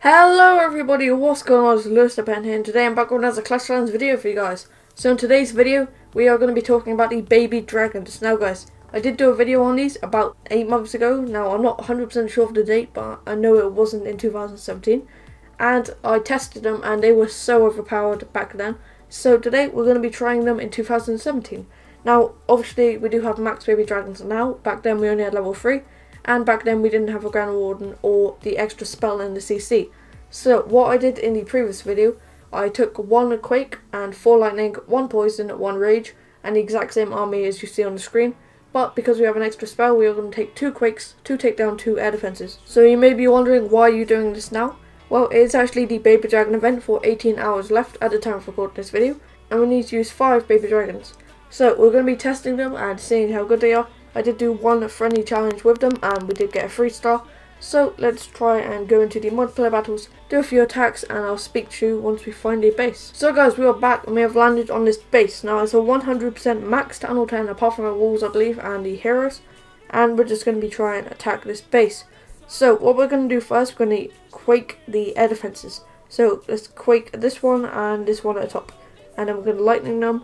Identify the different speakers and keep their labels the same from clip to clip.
Speaker 1: Hello everybody, what's going on? It's LewisThePen here, and today I'm back with another Clash Royale video for you guys. So in today's video, we are going to be talking about the baby dragons. Now guys, I did do a video on these about 8 months ago. Now I'm not 100% sure of the date, but I know it wasn't in 2017. And I tested them and they were so overpowered back then. So today we're going to be trying them in 2017. Now obviously we do have max baby dragons now. Back then we only had level 3. And back then we didn't have a Grand Warden or the extra spell in the CC. So what I did in the previous video, I took 1 Quake and 4 Lightning, 1 Poison, 1 Rage, and the exact same army as you see on the screen. But because we have an extra spell, we are going to take 2 Quakes, 2 Takedown, 2 Air Defenses. So you may be wondering, why are you doing this now? Well, it's actually the Baby Dragon event for 18 hours left at the time of recording this video. And we need to use 5 Baby Dragons. So we're going to be testing them and seeing how good they are. I did do 1 friendly challenge with them and we did get a 3-star. So let's try and go into the multiplayer battles, do a few attacks, and I'll speak to you once we find a base. So guys, we are back and we have landed on this base. Now it's a 100% max Tunnel 10 apart from the walls I believe and the heroes. And we're just going to be trying to attack this base. So what we're going to do first, we're going to quake the air defenses. So let's quake this one and this one at the top. And then we're going to lightning them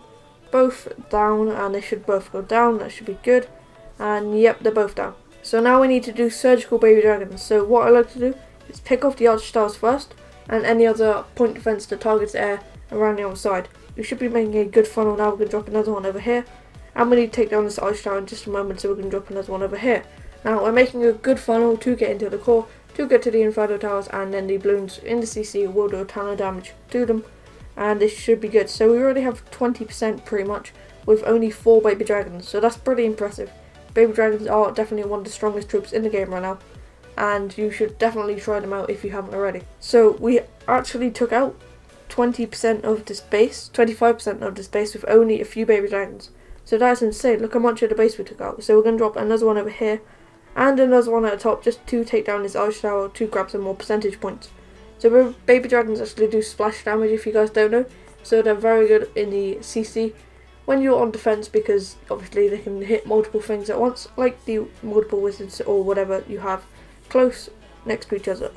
Speaker 1: both down and they should both go down, that should be good. And yep, they're both down. So now we need to do surgical baby dragons. So what I like to do is pick off the arch stars first and any other point defense that targets air around the other side. We should be making a good funnel now. We're going to drop another one over here. And we need to take down this arch star in just a moment, so we're going to drop another one over here. Now we're making a good funnel to get into the core, to get to the Inferno towers, and then the balloons in the CC will do a ton of damage to them. And this should be good. So we already have 20% pretty much with only 4 baby dragons. So that's pretty impressive. Baby dragons are definitely one of the strongest troops in the game right now, and you should definitely try them out if you haven't already. So we actually took out 20% of this base, 25% of this base with only a few baby dragons. So that's insane. Look how much of the base we took out. So we're going to drop another one over here and another one at the top just to take down this arch tower to grab some more percentage points. So baby dragons actually do splash damage if you guys don't know. So they're very good in the CC when you're on defense, because obviously they can hit multiple things at once, like the multiple wizards or whatever you have close next to each other.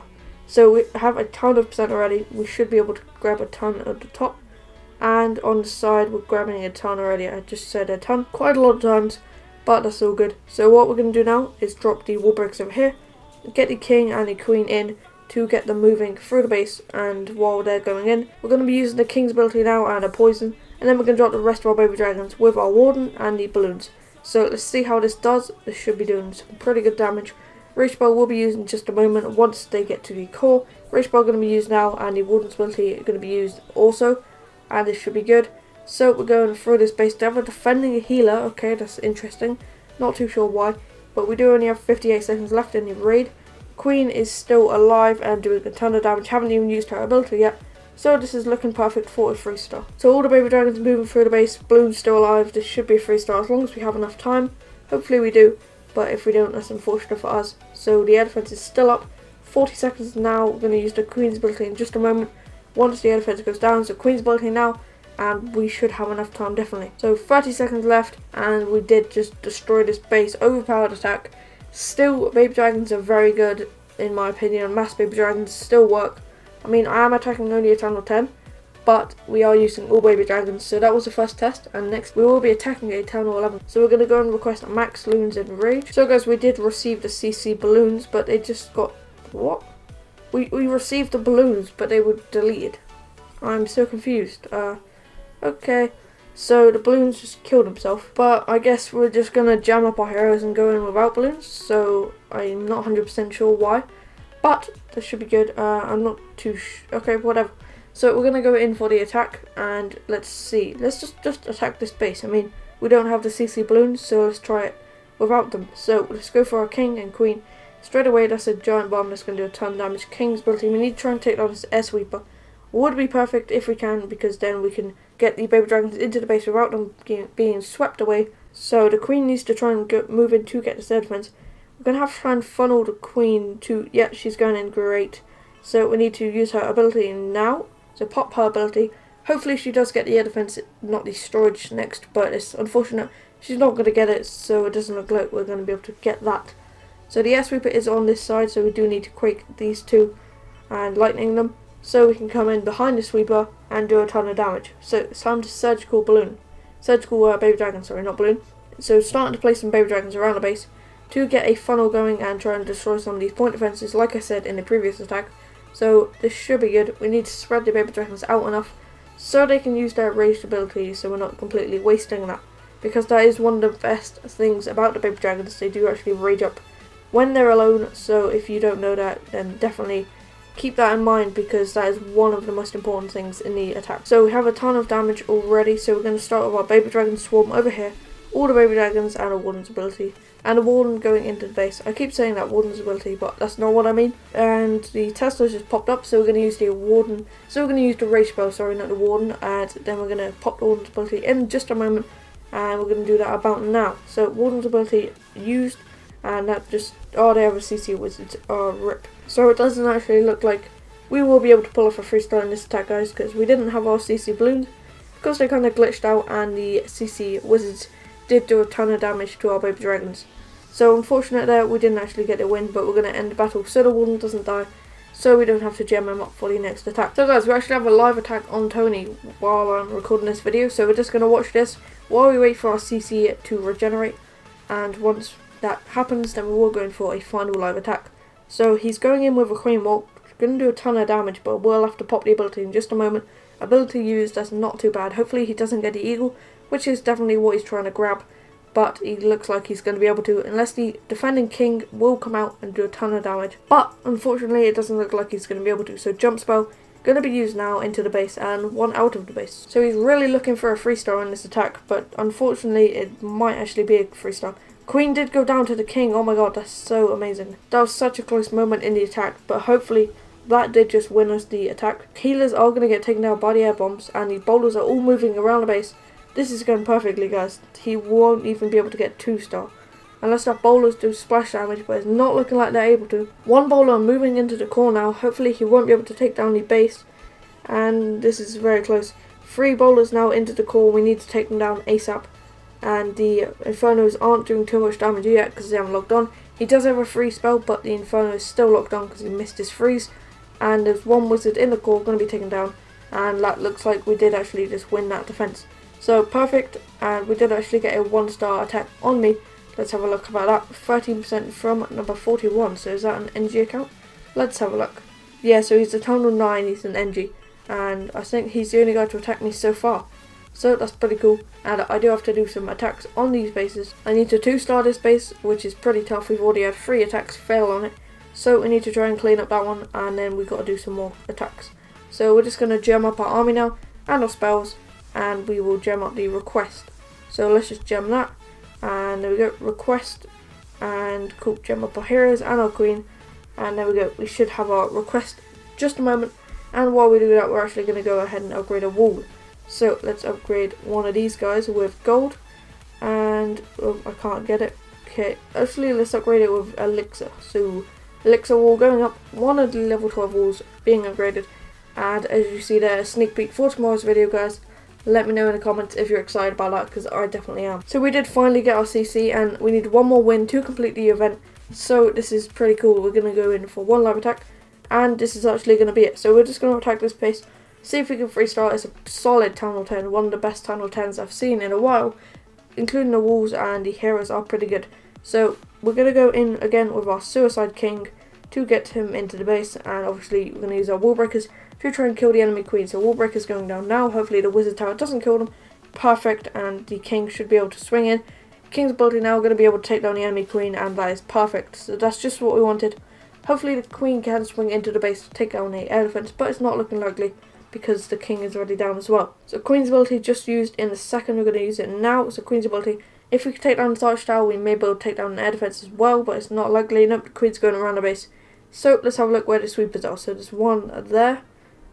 Speaker 1: So we have a ton of percent already. We should be able to grab a ton at the top, and on the side we're grabbing a ton already. I just said a ton quite a lot of times, but that's all good. So what we're going to do now is drop the wall breaks over here, get the king and the queen in to get them moving through the base, and while they're going in, we're going to be using the king's ability now and a poison. And then we're going to drop the rest of our baby dragons with our warden and the balloons. So let's see how this does. This should be doing some pretty good damage. Rage Ball will be used in just a moment once they get to the core. Rage Ball going to be used now, and the warden's ability is going to be used also. And this should be good. So we're going through this base. They have a defending a healer. Okay, that's interesting. Not too sure why. But we do only have 58 seconds left in the raid. Queen is still alive and doing a ton of damage. Haven't even used her ability yet. So this is looking perfect for a 3-star. So all the baby dragons are moving through the base. Bloom's still alive. This should be a 3-star as long as we have enough time. Hopefully we do. But if we don't, that's unfortunate for us. So the air defense is still up. 40 seconds now. We're going to use the queen's ability in just a moment. Once the air defense goes down. So queen's ability now. And we should have enough time definitely. So 30 seconds left. And we did just destroy this base. Overpowered attack. Still, baby dragons are very good in my opinion. Mass baby dragons still work. I mean, I am attacking only a Tunnel 10, but we are using all baby dragons, so that was the first test, and next we will be attacking a Tunnel 11. So we're going to go and request max loons and rage. So guys, we did receive the CC balloons, but they just got... what? We received the balloons, but they were deleted. I'm so confused. Okay. So the balloons just killed himself, but I guess we're just going to jam up our heroes and go in without balloons, so I'm not 100% sure why. But this should be good. I'm not too okay, whatever. So we're gonna go in for the attack, and let's see. Let's just attack this base. I mean, we don't have the CC balloons, so let's try it without them. So let's go for our king and queen straight away. That's a giant bomb that's gonna do a ton of damage. King's ability. We need to try and take down this air sweeper. Would be perfect if we can, because then we can get the baby dragons into the base without them being swept away. So the queen needs to try and move in to get this air defense. We're going to have to try and funnel the queen to... yeah, she's going in great. So we need to use her ability now. So pop her ability. Hopefully she does get the air defense, not the storage next. But it's unfortunate she's not going to get it. So it doesn't look like we're going to be able to get that. So the air sweeper is on this side. So we do need to quake these two. and lightning them, so we can come in behind the sweeper and do a ton of damage. So it's time to surgical baby dragon, sorry, not balloon. So starting to place some baby dragons around the base to get a funnel going and try and destroy some of these point defenses, like I said in the previous attack. So this should be good. We need to spread the baby dragons out enough so they can use their ranged abilities, so we're not completely wasting that. Because that is one of the best things about the baby dragons, they do actually rage up when they're alone. So if you don't know that, then definitely keep that in mind, because that is one of the most important things in the attack. So we have a ton of damage already, so we're going to start with our baby dragon swarm over here. All the baby dragons and a warden's ability. And a warden going into the base. I keep saying that warden's ability, but that's not what I mean. And the Tesla just popped up, so we're going to use the warden. So we're going to use the rage spell, sorry, not the warden. And then we're going to pop the warden's ability in just a moment. And we're going to do that about now. So warden's ability used. And that just, oh, they have a CC wizard. Oh, rip. So it doesn't actually look like we will be able to pull off a 3-star in this attack, guys, because we didn't have our CC balloons. Because they kind of glitched out, and the CC wizards did do a ton of damage to our baby dragons. So unfortunate there, we didn't actually get a win, but we're going to end the battle so the warden doesn't die, so we don't have to gem him up for the next attack. So guys, we actually have a live attack on Tony while I'm recording this video, so we're just going to watch this while we wait for our CC to regenerate, and once that happens, then we will go in for a final live attack. So he's going in with a Queen Walk, going to do a ton of damage, but we'll have to pop the ability in just a moment. Ability used, that's not too bad. Hopefully he doesn't get the eagle, which is definitely what he's trying to grab, but he looks like he's going to be able to, unless the defending king will come out and do a ton of damage. But unfortunately it doesn't look like he's going to be able to, so jump spell going to be used now into the base and one out of the base. So he's really looking for a 3-star in this attack, but unfortunately it might actually be a 3-star. Queen did go down to the king. Oh my god, that's so amazing. That was such a close moment in the attack, but hopefully that did just win us the attack. Healers are going to get taken out by the air bombs, and the bowlers are all moving around the base. This is going perfectly, guys. He won't even be able to get 2-star. Unless our bowlers do splash damage, but it's not looking like they're able to. One bowler moving into the core now. Hopefully he won't be able to take down the base. And this is very close. 3 bowlers now into the core. We need to take them down ASAP. And the Infernos aren't doing too much damage yet because they haven't locked on. He does have a freeze spell, but the Inferno is still locked on because he missed his freeze. And there's one wizard in the core going to be taken down. And that looks like we did actually just win that defense. So perfect, and we did actually get a 1-star attack on me. Let's have a look about that. 13% from number 41, so is that an NG account? Let's have a look. Yeah, so he's a total 9, he's an NG. And I think he's the only guy to attack me so far. So that's pretty cool, and I do have to do some attacks on these bases. I need to 2-star this base, which is pretty tough. We've already had 3 attacks fail on it. So we need to try and clean up that one, and then we've got to do some more attacks. So we're just going to gem up our army now, and our spells, and we will gem up the request. So let's just gem that, and there we go, request, and cool, gem up our heroes and our queen, and there we go. We should have our request just a moment, and while we do that, we're actually going to go ahead and upgrade a wall. So let's upgrade one of these guys with gold, and oh, I can't get it. Okay, actually let's upgrade it with elixir. So elixir wall going up, one of the level 12 walls being upgraded, and as you see there, a sneak peek for tomorrow's video, guys. Let me know in the comments if you're excited about that, because I definitely am. So we did finally get our CC, and we need one more win to complete the event. So this is pretty cool. We're going to go in for one live attack, and this is actually going to be it. So we're just going to attack this base, see if we can 3-star. It's a solid Town Hall 10, one of the best Town Hall 10s I've seen in a while, including the walls, and the heroes are pretty good. So we're going to go in again with our Suicide King to get him into the base, and obviously we're going to use our wall breakers to try and kill the enemy queen. So wall breakers going down now. Hopefully the wizard tower doesn't kill them. Perfect, and the king should be able to swing in. King's ability now going to be able to take down the enemy queen, and that is perfect. So that's just what we wanted. Hopefully the queen can swing into the base to take down the air defense, but it's not looking likely because the king is already down as well. So queen's ability just used in the second. We're going to use it now. So queen's ability, if we can take down the torch tower, we may be able to take down the air defense as well, but it's not likely. Nope, the queen's going around the base. So let's have a look where the sweepers are. So there's one there,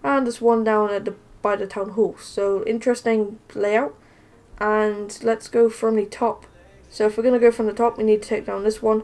Speaker 1: and there's one down at by the town hall. So interesting layout. And let's go from the top. So if we're going to go from the top, we need to take down this one,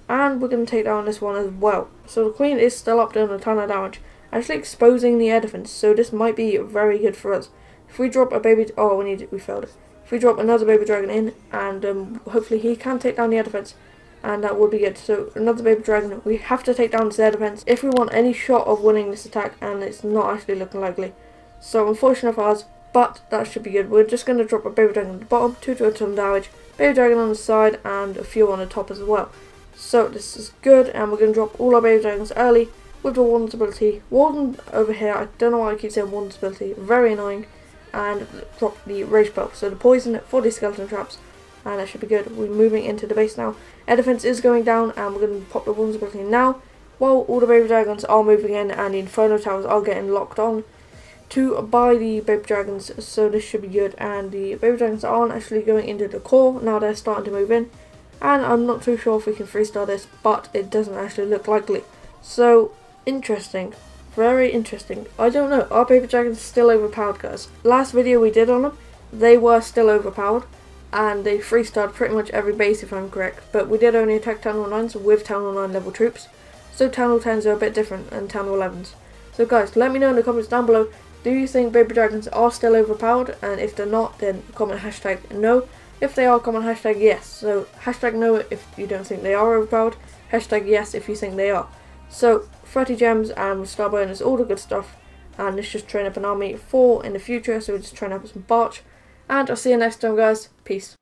Speaker 1: and we're going to take down this one as well. So the queen is still up doing a ton of damage, actually exposing the air defense. So this might be very good for us. If we drop a baby, oh, we failed it. If we drop another baby dragon in, and hopefully he can take down the air defense, and that would be good. So another baby dragon. We have to take down their defense if we want any shot of winning this attack, and it's not actually looking likely. So unfortunate for us, but that should be good. We're just going to drop a baby dragon at the bottom, 2 total damage, baby dragon on the side, and a few on the top as well. So this is good, and we're going to drop all our baby dragons early with the Warden's ability. Warden over here, I don't know why I keep saying Warden's ability, very annoying. And drop the rage spell, so the poison for the skeleton traps, and that should be good. We're moving into the base now. Air defense is going down, and we're going to pop the Warden's ability now, while all the baby dragons are moving in, and the inferno towers are getting locked on to buy the baby dragons, so this should be good. And the baby dragons aren't actually going into the core, now they're starting to move in, and I'm not too sure if we can freestyle this, but it doesn't actually look likely. So, interesting. Very interesting. I don't know, are baby dragons still overpowered, guys? Last video we did on them, they were still overpowered, and they freestyled pretty much every base if I'm correct, but we did only attack Town Hall 9s with Town Hall 9 level troops, so Town Hall 10s are a bit different than Town Hall 11s. So guys, let me know in the comments down below, do you think baby dragons are still overpowered? And if they're not, then comment hashtag no. If they are, comment hashtag yes. So hashtag no if you don't think they are overpowered, hashtag yes if you think they are. So 30 gems and with star bonus, all the good stuff, and let's just train up an army for in the future, so we're just trying to up some Barch, and I'll see you next time guys, peace.